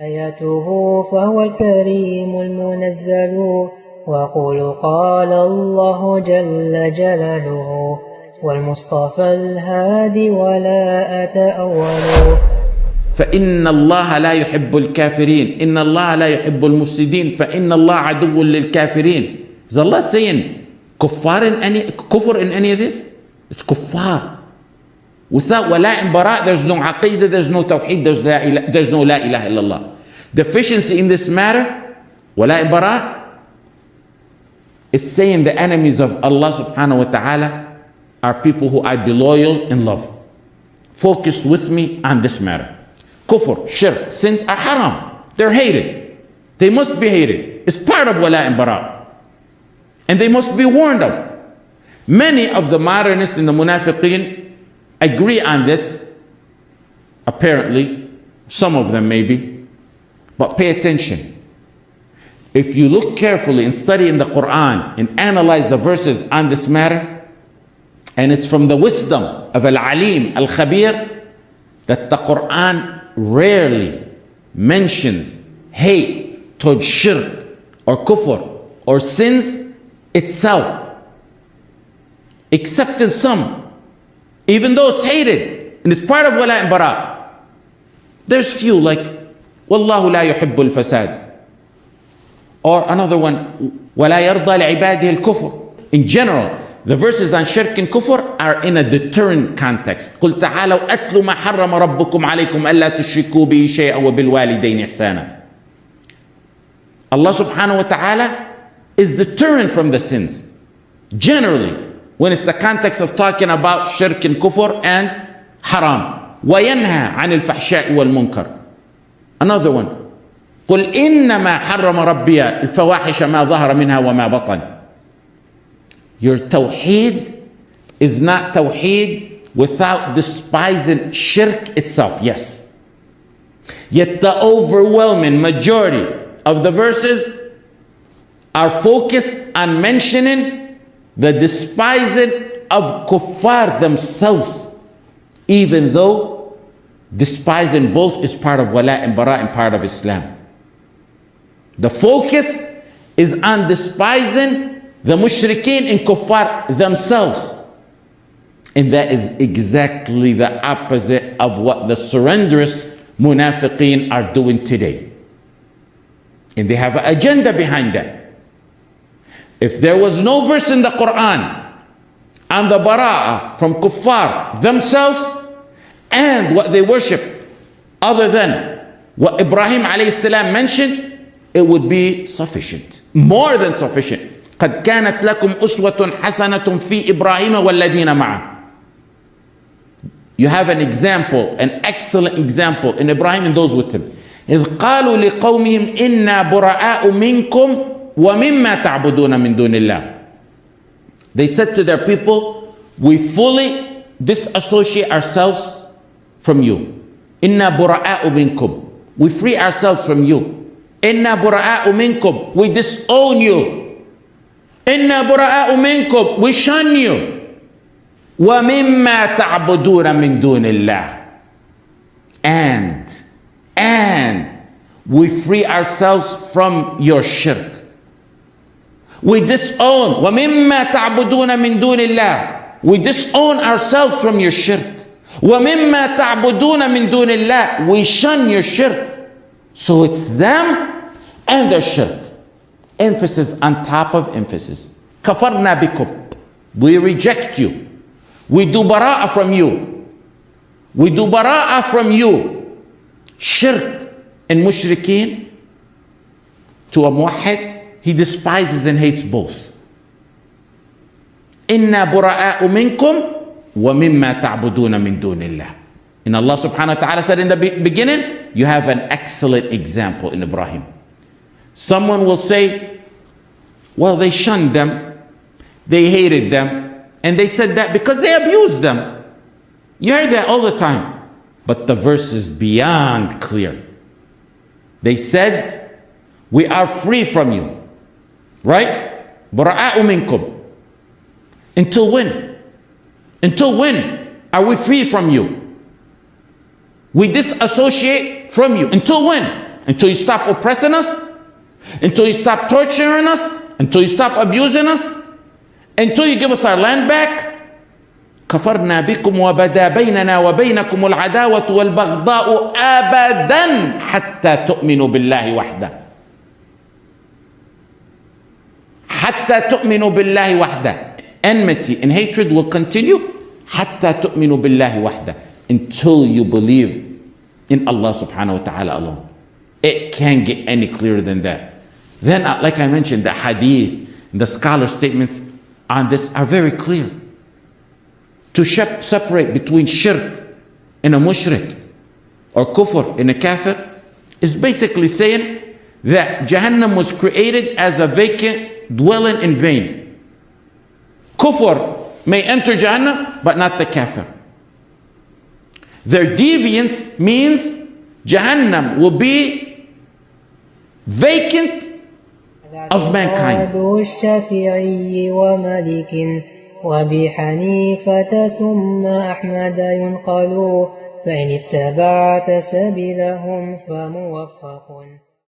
آياته فهو الكريم المنزل وقل قال الله جل جلاله والمصطفى الهادي ولا أتأول. فإن الله لا يحب الكافرين إن الله لا يحب المفسدين فإن الله عدو للكافرين. Is Allah saying kufr in any of this? It's kuffar. Without Walaa and Baraa, there's no Aqidah, there's no Tawheed, there's no La-illaha-illah. Deficiency in this matter, Walaa and Baraa, is saying the enemies of Allah subhanahu wa ta'ala are people who I be loyal in love. Focus with me on this matter. Kufr, shirk, sins are haram. They're hated. They must be hated. It's part of Walaa and Baraa. And they must be warned of. Many of the modernists and the munafiqeen agree on this, apparently. Some of them maybe. But pay attention. If you look carefully and study in the Quran and analyze the verses on this matter, and it's from the wisdom of Al-Alim, Al-Khabir, that the Quran rarely mentions hate towards shirk or kufr or sins itself, except in some, even though it's hated and it's part of Walaa and Baraa. There's few like Wallahu la yuhibbul fasad, or another one ولا يرضى لعباده الكفر. In general, the verses on shirk and kufr are in a deterrent context. قل تعالوا أتلوا ما حرم ربكم عليكم ألا تشركوا به شيئا وبالوالدين إحسانا. Allah subhanahu wa ta'ala is deterrent from the sins. Generally, when it's the context of talking about shirk and kufr and haram. وينهى عن الفحشاء والمنكر. Another one. قل إنما حرم ربي الفواحش ما ظهر منها وما بطن. Your tawheed is not tawheed without despising shirk itself. Yes. Yet the overwhelming majority of the verses are focused on mentioning the despising of kuffar themselves, even though despising both is part of Walaa and Baraa and part of Islam. The focus is on despising the mushrikeen and kuffar themselves. And that is exactly the opposite of what the surrenderous munafiqeen are doing today. And they have an agenda behind that. If there was no verse in the Quran on the Bara'ah from kuffar themselves and what they worship other than what Ibrahim alayhi salam mentioned, it would be sufficient, more than sufficient. قد كانت لكم أسوة حسنة في إبراهيم والذين معه. You have an example, an excellent example in Ibrahim and those with him. إذ قالوا لقومهم إنا براء منكم ومما تعبدون من دون الله. They said to their people, we fully disassociate ourselves from you. إنا براء منكم. We free ourselves from you. إنا براء منكم. We disown you. إنا براء منكم. We shun you. ومما تعبدون من دون الله. And we free ourselves from your shirk. We disown. ومما تعبدون من دون الله. We disown ourselves from your shirk. ومما تعبدون من دون الله. We shun your shirk. So it's them and their shirk. Emphasis on top of emphasis. كفرنا بكم. We reject you. We do bara'ah from you. We do bara'ah from you. Shirk and mushrikeen, to a muwahhid, he despises and hates both. إنا براء منكم ومما تعبدون من دون الله. And Allah subhanahu wa ta'ala said in the beginning, you have an excellent example in Ibrahim. Someone will say, well, they shunned them, they hated them, and they said that because they abused them. You hear that all the time. But the verse is beyond clear. They said, we are free from you. Right? Bara'a'u minkum. Until when? Until when are we free from you? We disassociate from you. Until when? until you stop oppressing us, until you stop torturing us, until you stop abusing us, until you give us our land back. كفرنا بكم وبدا بيننا وبينكم العداوة والبغضاء أبدا حتى تؤمنوا بالله وحده. حتى تؤمنوا بالله وحده. Enmity and hatred will continue حتى تؤمنوا بالله وحده, until you believe in Allah subhanahu wa ta'ala alone. It can't get any clearer than that. Then, like I mentioned, the hadith, the scholar statements on this are very clear. To separate between shirk and a mushrik, or kufr and a kafir, is basically saying that Jahannam was created as a vacant dwelling in vain. Kufr may enter Jahannam, but not the kafir. Their deviance means Jahannam will be vacant of mankind. وبحنيفة ثم أحمد ينقل فإن اتبعت سبيلهم فموفق